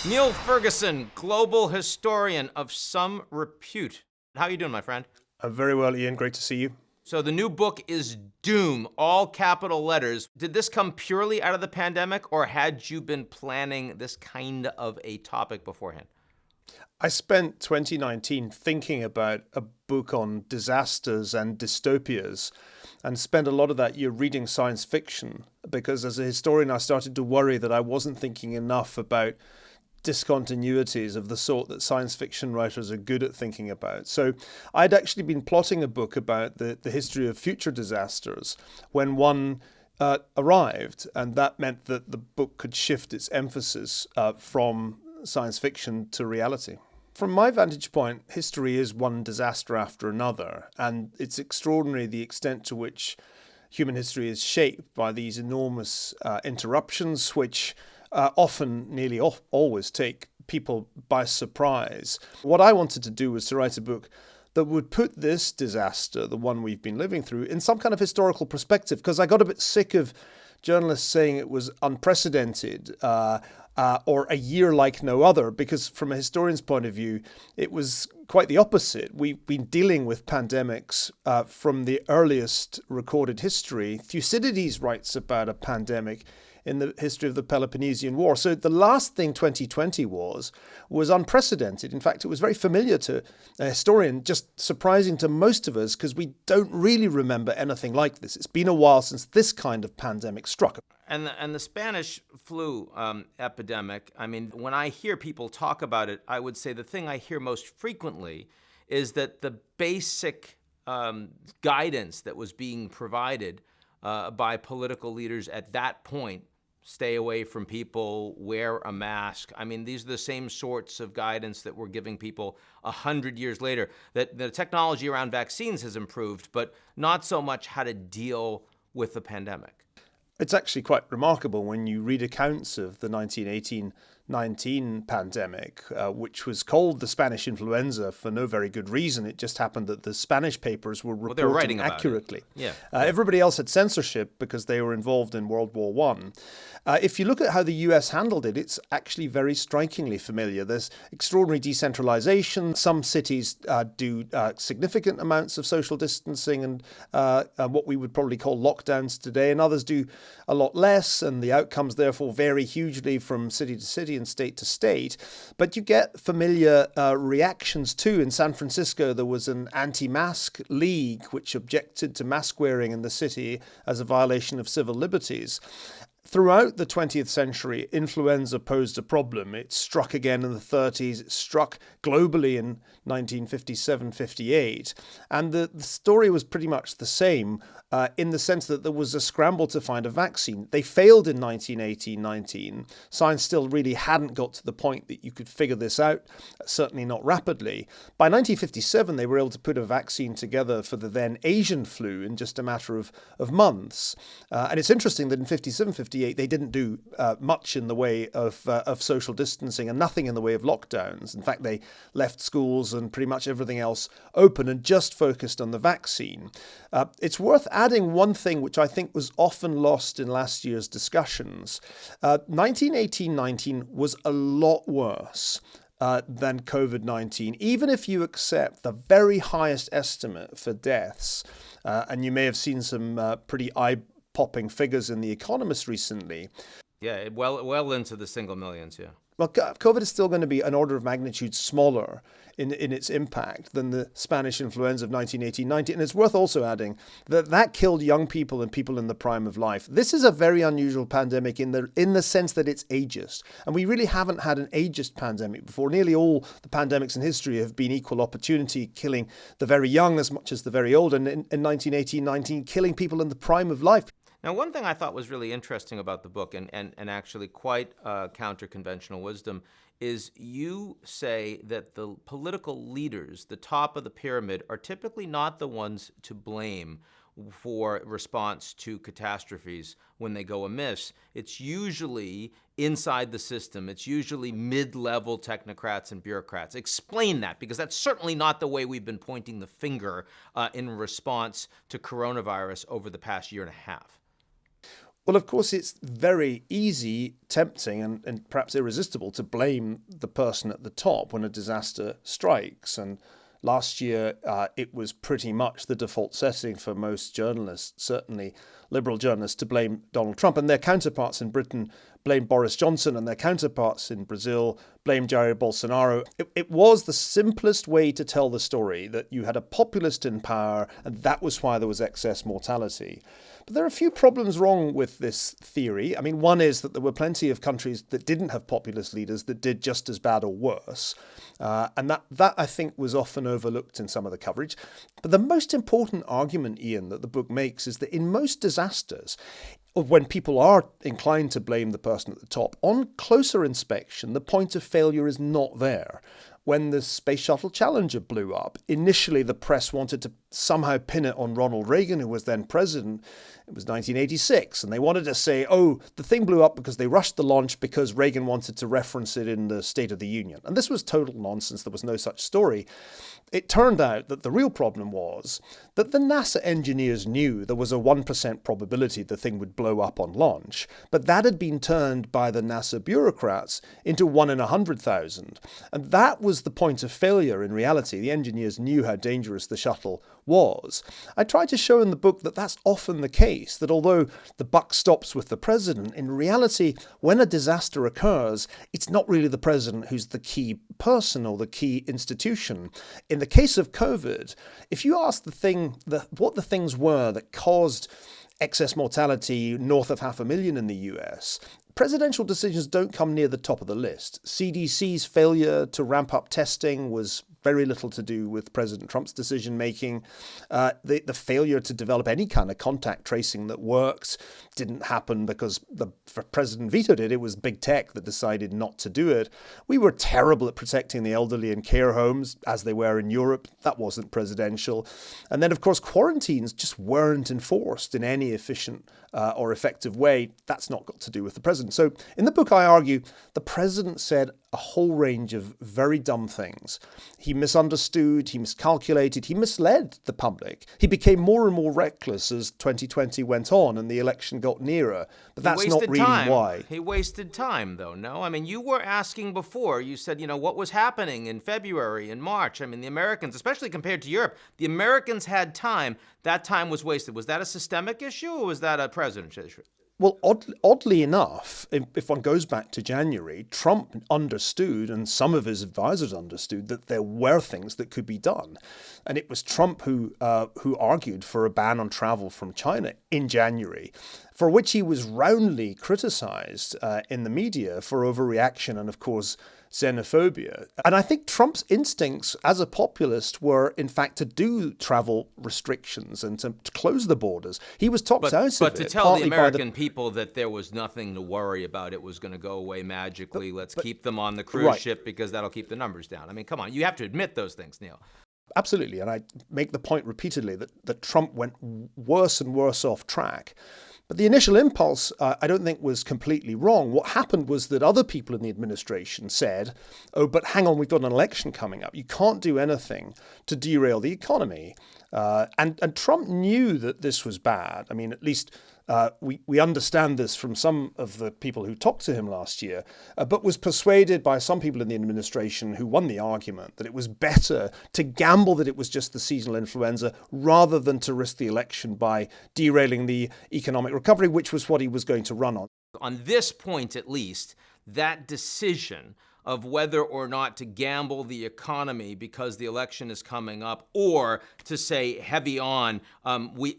Niall Ferguson, global historian of some repute. How you doing, my friend? I'm very well, Ian. Great to see you. So the new book is Doom, all capital letters. Did this come purely out of the pandemic, or had you been planning this kind of a topic beforehand? I spent 2019 thinking about a book on disasters and dystopias, and spent a lot of that year reading science fiction, because as a historian I started to worry that I wasn't thinking enough about discontinuities of the sort that science fiction writers are good at thinking about. So I'd actually been plotting a book about the history of future disasters when one arrived, and that meant that the book could shift its emphasis from science fiction to reality. From my vantage point, history is one disaster after another, and it's extraordinary the extent to which human history is shaped by these enormous interruptions, which often, nearly always, take people by surprise. What I wanted to do was to write a book that would put this disaster, the one we've been living through, in some kind of historical perspective, because I got a bit sick of journalists saying it was unprecedented or a year like no other, because from a historian's point of view, it was quite the opposite. We've been dealing with pandemics from the earliest recorded history. Thucydides writes about a pandemic in the history of the Peloponnesian War. So the last thing 2020 was unprecedented. In fact, it was very familiar to a historian, just surprising to most of us, because we don't really remember anything like this. It's been a while since this kind of pandemic struck. And the Spanish flu epidemic, I mean, when I hear people talk about it, I would say the thing I hear most frequently is that the basic guidance that was being provided by political leaders at that point, stay away from people, wear a mask. I mean, these are the same sorts of guidance that we're giving people 100 years later. That the technology around vaccines has improved, but not so much how to deal with the pandemic. It's actually quite remarkable when you read accounts of the 1918-19 pandemic, which was called the Spanish influenza for no very good reason. It just happened that the Spanish papers were reporting accurately. Everybody else had censorship because they were involved in World War I. If you look at how the US handled it, it's actually very strikingly familiar. There's extraordinary decentralization. Some cities do significant amounts of social distancing and what we would probably call lockdowns today, and others do a lot less, and the outcomes therefore vary hugely from city to city and state to state. But you get familiar reactions too. In San Francisco, there was an anti-mask league which objected to mask wearing in the city as a violation of civil liberties. Throughout the 20th century, influenza posed a problem. It struck again in the 30s. It struck globally in 1957-58. And the story was pretty much the same in the sense that there was a scramble to find a vaccine. They failed in 1918-19. Science still really hadn't got to the point that you could figure this out, certainly not rapidly. By 1957, they were able to put a vaccine together for the then Asian flu in just a matter of months. And it's interesting that in 57-58, they didn't do much in the way of social distancing and nothing in the way of lockdowns. In fact, they left schools and pretty much everything else open and just focused on the vaccine. It's worth adding one thing which I think was often lost in last year's discussions. 1918-19 was a lot worse than COVID-19, even if you accept the very highest estimate for deaths. And you may have seen some pretty eye-popping figures in The Economist recently. Yeah, well into the single millions, yeah. Well, COVID is still going to be an order of magnitude smaller in its impact than the Spanish influenza of 1918-19. And it's worth also adding that killed young people and people in the prime of life. This is a very unusual pandemic in the sense that it's ageist. And we really haven't had an ageist pandemic before. Nearly all the pandemics in history have been equal opportunity, killing the very young as much as the very old. And in 1918-19, killing people in the prime of life. Now, one thing I thought was really interesting about the book, and actually quite counter-conventional wisdom, is you say that the political leaders, the top of the pyramid, are typically not the ones to blame for response to catastrophes when they go amiss. It's usually inside the system. It's usually mid-level technocrats and bureaucrats. Explain that, because that's certainly not the way we've been pointing the finger in response to coronavirus over the past year and a half. Well, of course, it's very easy, tempting, and perhaps irresistible to blame the person at the top when a disaster strikes. And last year, it was pretty much the default setting for most journalists, certainly liberal journalists, to blame Donald Trump. And their counterparts in Britain blame Boris Johnson, and their counterparts in Brazil blame Jair Bolsonaro. It was the simplest way to tell the story, that you had a populist in power, and that was why there was excess mortality. But there are a few problems wrong with this theory. I mean, one is that there were plenty of countries that didn't have populist leaders that did just as bad or worse. And that, I think, was often overlooked in some of the coverage. But the most important argument, Ian, that the book makes is that in most disasters, when people are inclined to blame the person at the top, on closer inspection, the point of failure is not there. When the Space Shuttle Challenger blew up, initially the press wanted to somehow pin it on Ronald Reagan, who was then president. It was 1986, and they wanted to say, oh, the thing blew up because they rushed the launch because Reagan wanted to reference it in the State of the Union. And this was total nonsense. There was no such story. It turned out that the real problem was that the NASA engineers knew there was a 1% probability the thing would blow up on launch, but that had been turned by the NASA bureaucrats into 1 in 100,000. And that was the point of failure in reality. The engineers knew how dangerous the shuttle was. I tried to show in the book that that's often the case, that although the buck stops with the president, in reality, when a disaster occurs, it's not really the president who's the key person or the key institution. In the case of COVID, if you ask what the things were that caused excess mortality north of 500,000 in the US, presidential decisions don't come near the top of the list. CDC's failure to ramp up testing was very little to do with President Trump's decision-making. The failure to develop any kind of contact tracing that works didn't happen because the president vetoed it. It was big tech that decided not to do it. We were terrible at protecting the elderly in care homes, as they were in Europe. That wasn't presidential. And then, of course, quarantines just weren't enforced in any efficient or effective way. That's not got to do with the president. So in the book, I argue the president said a whole range of very dumb things. He misunderstood, he miscalculated, he misled the public. He became more and more reckless as 2020 went on and the election got nearer. But that's not really why. He wasted time, though, no? I mean, you were asking before, you said, what was happening in February and March? I mean, the Americans, especially compared to Europe, the Americans had time. That time was wasted. Was that a systemic issue or was that a presidential issue? Well, oddly enough, if one goes back to January, Trump understood, and some of his advisors understood, that there were things that could be done. And it was Trump who argued for a ban on travel from China in January, for which he was roundly criticized in the media for overreaction and, of course, xenophobia. And I think Trump's instincts as a populist were, in fact, to do travel restrictions and to close the borders. He was talked out of it. But to tell the American people that there was nothing to worry about, it was going to go away magically, let's keep them on the cruise ship because that'll keep the numbers down. I mean, come on, you have to admit those things, Neil. Absolutely, and I make the point repeatedly that Trump went worse and worse off track. But the initial impulse, I don't think, was completely wrong. What happened was that other people in the administration said, oh, but hang on, we've got an election coming up. You can't do anything to derail the economy. And Trump knew that this was bad. I mean, at least we understand this from some of the people who talked to him last year, but was persuaded by some people in the administration who won the argument that it was better to gamble that it was just the seasonal influenza rather than to risk the election by derailing the economic recovery, which was what he was going to run on. On this point, at least, that decision of whether or not to gamble the economy because the election is coming up, or to say heavy on,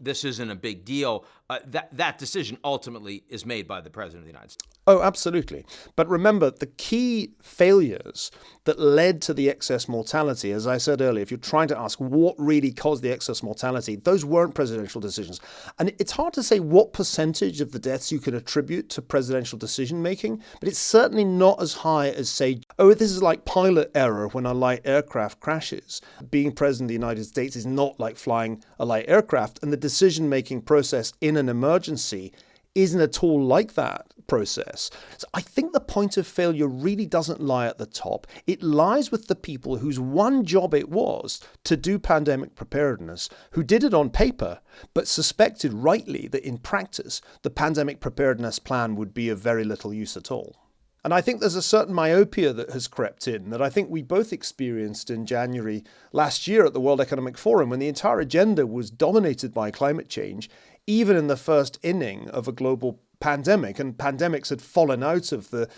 this isn't a big deal, that decision ultimately is made by the President of the United States. Oh, absolutely. But remember, the key failures that led to the excess mortality, as I said earlier, if you're trying to ask what really caused the excess mortality, those weren't presidential decisions. And it's hard to say what percentage of the deaths you can attribute to presidential decision-making, but it's certainly not as high as, say, oh, this is like pilot error when a light aircraft crashes. Being president of the United States is not like flying a light aircraft, and the decision-making process in an emergency isn't at all like that. process. So I think the point of failure really doesn't lie at the top. It lies with the people whose one job it was to do pandemic preparedness, who did it on paper, but suspected rightly that in practice, the pandemic preparedness plan would be of very little use at all. And I think there's a certain myopia that has crept in that I think we both experienced in January last year at the World Economic Forum, when the entire agenda was dominated by climate change, even in the first inning of a global pandemic. And pandemics had fallen out of the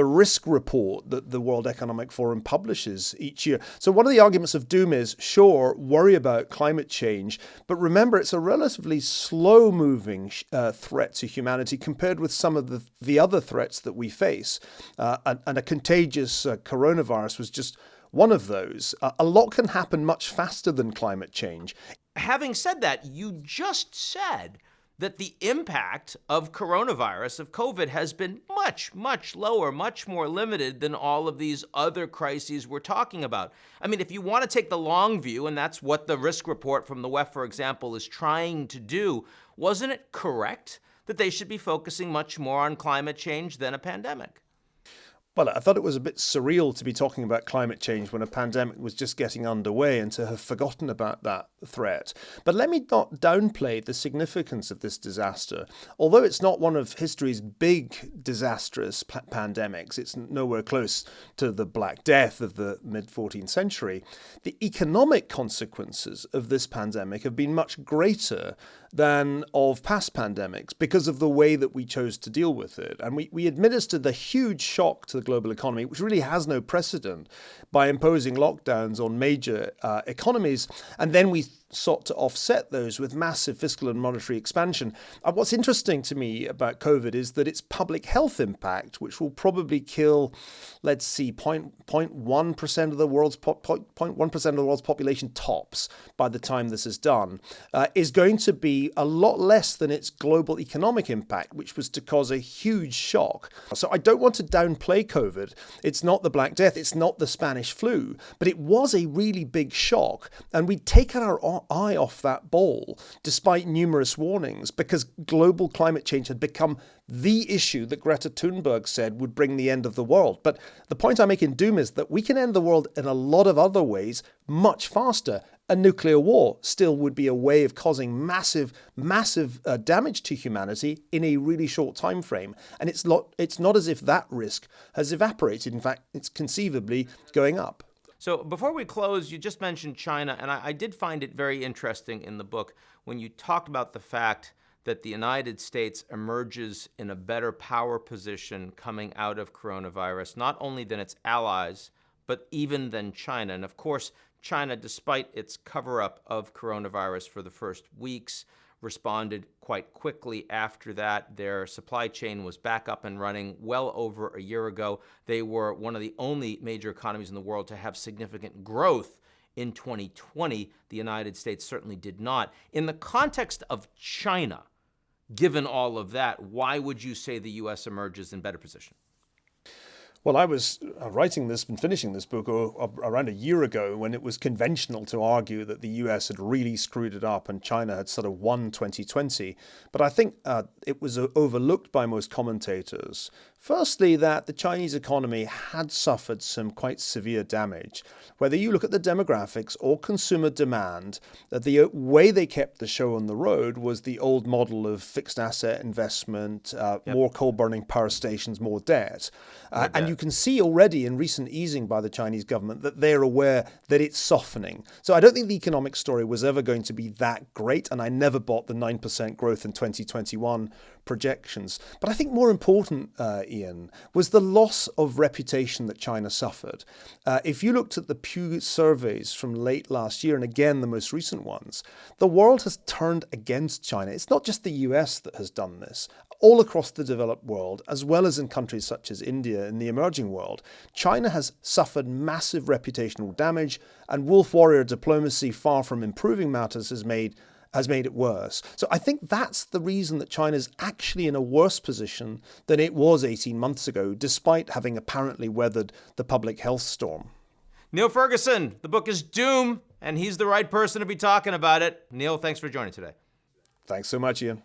risk report that the World Economic Forum publishes each year. So one of the arguments of doom is, sure, worry about climate change, but remember it's a relatively slow-moving threat to humanity compared with some of the other threats that we face. And a contagious coronavirus was just one of those. A lot can happen much faster than climate change. Having said that, you just said that the impact of coronavirus, of COVID, has been much, much lower, much more limited than all of these other crises we're talking about. I mean, if you want to take the long view, and that's what the risk report from the WEF, for example, is trying to do, wasn't it correct that they should be focusing much more on climate change than a pandemic? Well, I thought it was a bit surreal to be talking about climate change when a pandemic was just getting underway and to have forgotten about that threat. But let me not downplay the significance of this disaster. Although it's not one of history's big disastrous pandemics, it's nowhere close to the Black Death of the mid-14th century, the economic consequences of this pandemic have been much greater than of past pandemics because of the way that we chose to deal with it. And we administered the huge shock to the global economy, which really has no precedent, by imposing lockdowns on major economies. And then we sought to offset those with massive fiscal and monetary expansion. And what's interesting to me about COVID is that its public health impact, which will probably kill, let's see, 0.1% of the world's 0.1% of the world's population tops by the time this is done, is going to be a lot less than its global economic impact, which was to cause a huge shock. So I don't want to downplay COVID. It's not the Black Death, it's not the Spanish flu, but it was a really big shock, and we'd taken our eye off that ball despite numerous warnings, because global climate change had become the issue that Greta Thunberg said would bring the end of the world. But the point I make in Doom is that we can end the world in a lot of other ways much faster. A nuclear war still would be a way of causing massive damage to humanity in a really short time frame. And it's not as if that risk has evaporated. In fact, it's conceivably going up. So before we close, you just mentioned China, and I did find it very interesting in the book when you talked about the fact that the United States emerges in a better power position coming out of coronavirus, not only than its allies, but even than China. And of course, China, despite its cover-up of coronavirus for the first weeks, responded quite quickly after that. Their supply chain was back up and running well over a year ago. They were one of the only major economies in the world to have significant growth in 2020. The United States certainly did not. In the context of China, given all of that, why would you say the U.S. emerges in better position? Well, I was writing this and finishing this book around a year ago when it was conventional to argue that the US had really screwed it up and China had sort of won 2020. But I think it was overlooked by most commentators. Firstly, that the Chinese economy had suffered some quite severe damage. Whether you look at the demographics or consumer demand, the way they kept the show on the road was the old model of fixed asset investment, more coal-burning power stations, more debt. And you can see already in recent easing by the Chinese government that they're aware that it's softening. So I don't think the economic story was ever going to be that great, and I never bought the 9% growth in 2021 projections. But I think more important, Ian, was the loss of reputation that China suffered. If you looked at the Pew surveys from late last year, and again the most recent ones, the world has turned against China. It's not just the US that has done this. All across the developed world, as well as in countries such as India and the emerging world, China has suffered massive reputational damage, and wolf warrior diplomacy, far from improving matters, has made it worse. So I think that's the reason that China is actually in a worse position than it was 18 months ago, despite having apparently weathered the public health storm. Niall Ferguson, the book is Doom, and he's the right person to be talking about it. Niall, thanks for joining today. Thanks so much, Ian.